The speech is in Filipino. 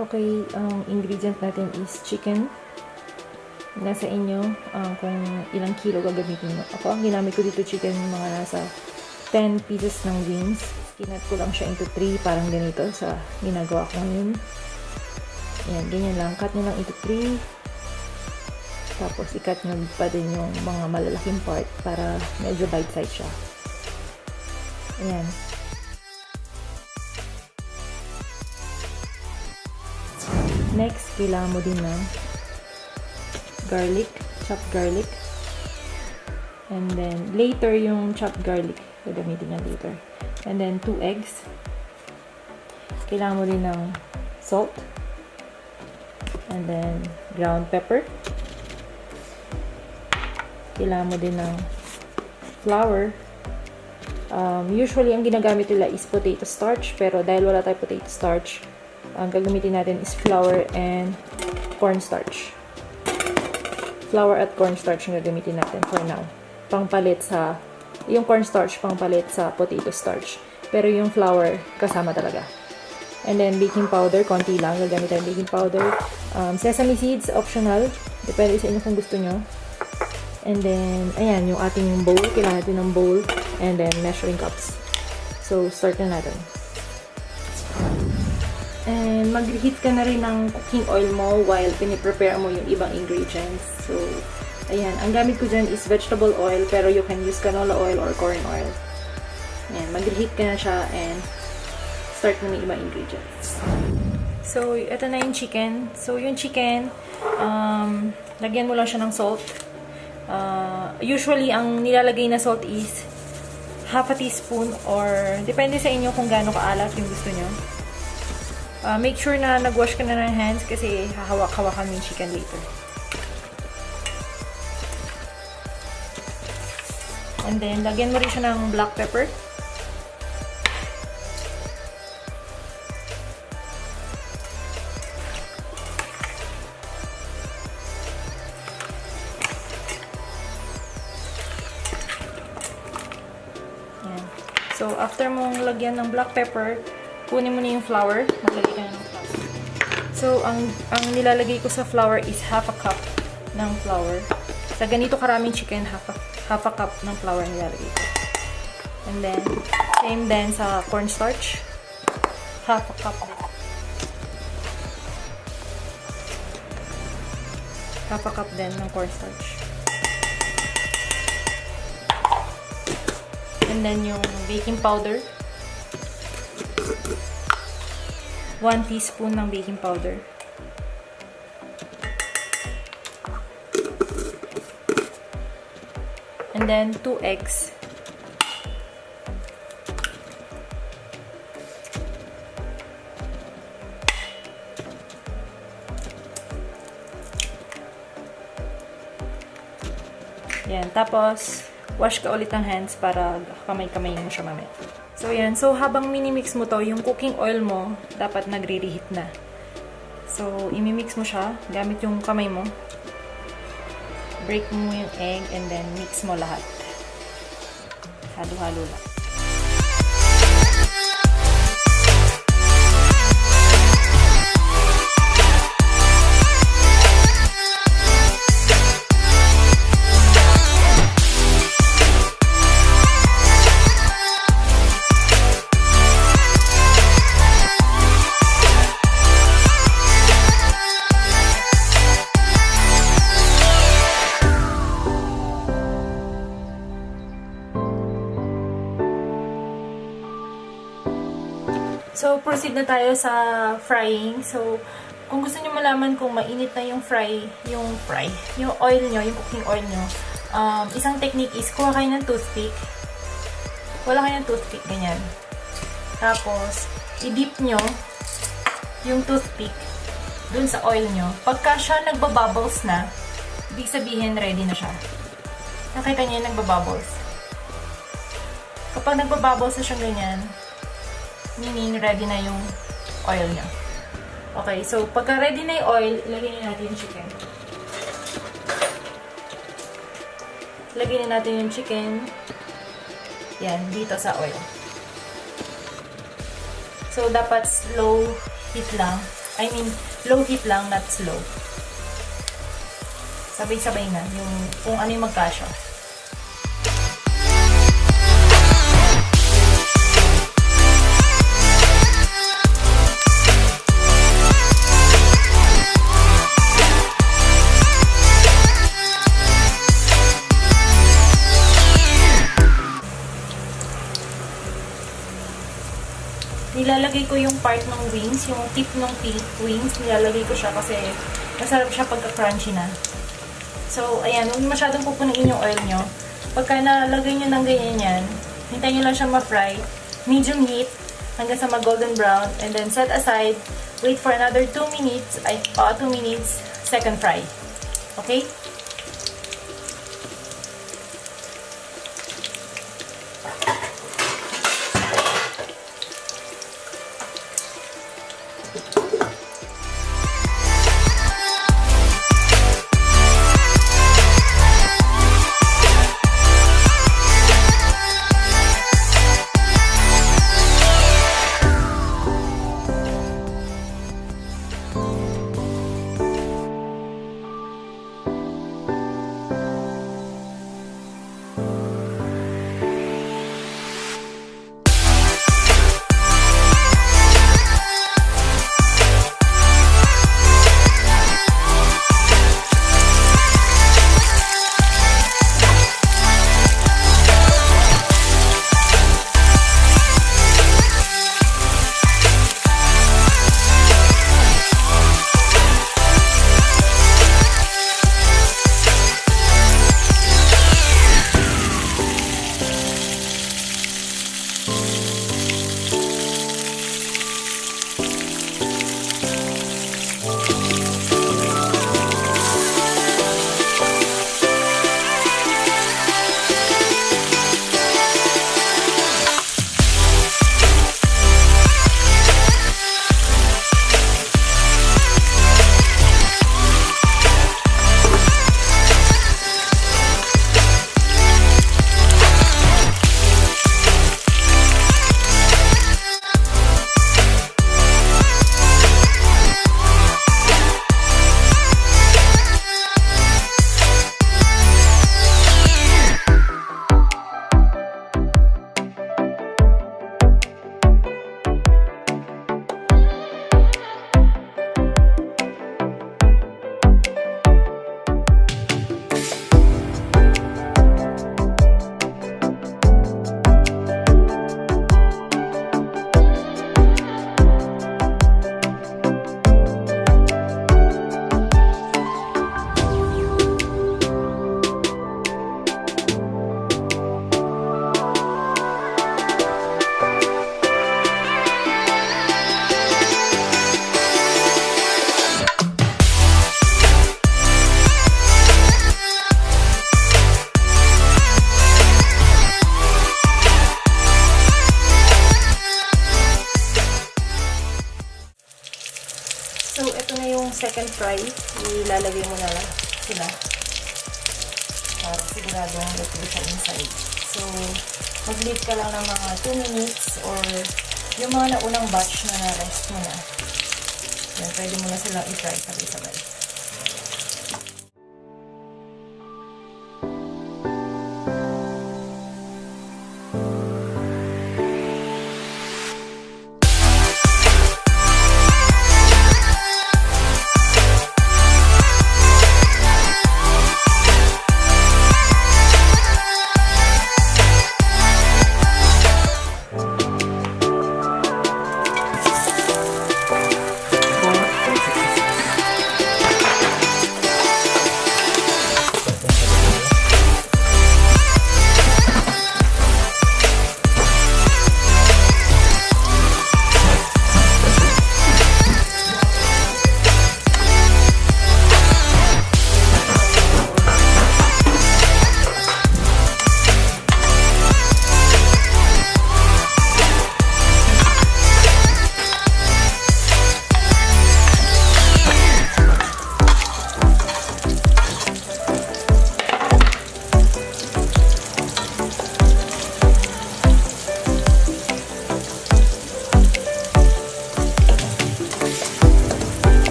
Okay, ang ingredient natin is chicken. Nasa inyo kung ilang kilo gagamitin mo. Ako, ang ginamit ko dito chicken, mga nasa 10 pieces ng wings. Kinat ko lang siya into 3, parang ganito sa ginagawa ko ngayon. Ayan, ganyan lang. Cut nyo lang into 3. Tapos, i-cut nyo pa din yung mga malalaking part para medyo bite-size siya. Ayan. Next, kailangan mo din ng garlic, chopped garlic. And then, later yung chopped garlic. Gagamitin niya later. And then, 2 eggs. Kailangan mo din ng salt. And then, ground pepper. Kailangan mo din ng flour. Usually, ang ginagamit nila is potato starch. Pero dahil wala tayong potato starch, ang gagamitin natin is flour and cornstarch. Flour at cornstarch ang gagamitin natin for now. Pangpalit sa, yung cornstarch pangpalit sa potato starch. Pero yung flour, kasama talaga. And then, baking powder, konti lang. Gagamit tayo baking powder. Sesame seeds, optional. Depende sa inyo kung gusto nyo. And then, ayan, yung ating bowl. Kailangan natin ng bowl. And then, measuring cups. So, start na natin. And mag-heat ka na rin ng cooking oil mo while piniprepare mo yung ibang ingredients. So, ayan. Ang gamit ko dyan is vegetable oil, pero you can use canola oil or corn oil. Ayan. Mag-heat ka na siya and start na yung ibang ingredients. So, ito na yung chicken. So, yung chicken, lagyan mo lang siya ng salt. Usually, ang nilalagay na salt is half a teaspoon or depende sa inyo kung gaano kaalat yung gusto nyo. Make sure na nag-wash ka na ng hands kasi hahawak-hawakan mo yung chicken later. And then, lagyan mo rin siya ng black pepper. Ayan. So, after mong lagyan ng black pepper, kunin mo na yung flour. Maglagay ka na ng flour. So, ang nilalagay ko sa flour is half a cup ng flour. Sa ganito karaming chicken, half a cup ng flour nilalagay ko. And then, same din sa cornstarch. Half a cup din. Half a cup din ng cornstarch. And then, yung baking powder. 1 teaspoon ng baking powder. And then, 2 eggs. Yan. Tapos, wash ka ulit ng hands para kamay-kamay mo siya mamaya. So, yan. So, habang minimix mo to, yung cooking oil mo, dapat nagre-reheat na. So, imimix mo siya gamit yung kamay mo. Break mo yung egg and then mix mo lahat. Halo-halo lang. So, proceed na tayo sa frying. So, kung gusto niyo malaman kung mainit na yung yung oil nyo, yung cooking oil nyo, isang technique is kuha kayo ng toothpick. Wala kayo ng toothpick, ganyan. Tapos, i-dip nyo yung toothpick dun sa oil nyo. Pagka siya nagbabubbles na, ibig sabihin ready na siya. Nakita niyo yung nagbabubbles. Kapag nagbabubbles na siya ganyan, meaning ready na yung oil niya. Okay, so pagka ready na yung oil, ilagay na natin yung chicken. Lagyan na natin yung chicken. Yan, dito sa oil. So, dapat slow heat lang. I mean, low heat lang, not slow. Sabay-sabay na yung kung ano yung magkasya. Nilalagay ko yung part ng wings, yung tip ng wings, nilalagay ko siya kasi masarap siya pagka-crunchy na. So, ayan, huwag masyadong pupunuin yung oil nyo. Pagka nalagay nyo ng ganyan yan, hintayin nyo lang siya ma-fry, medium heat, hanggang sa mag-golden brown, and then set aside, wait for another 2 minutes, 2 minutes, second fry. Okay? So, ito na yung second fry. Ilalagay mo na lang sila. Para siguradong luto siya inside. So, mag-leave ka lang ng mga 2 minutes or yung mga naunang batch na na-rest mo na. Yan, pwede mo na silang i-fry sabay-sabay.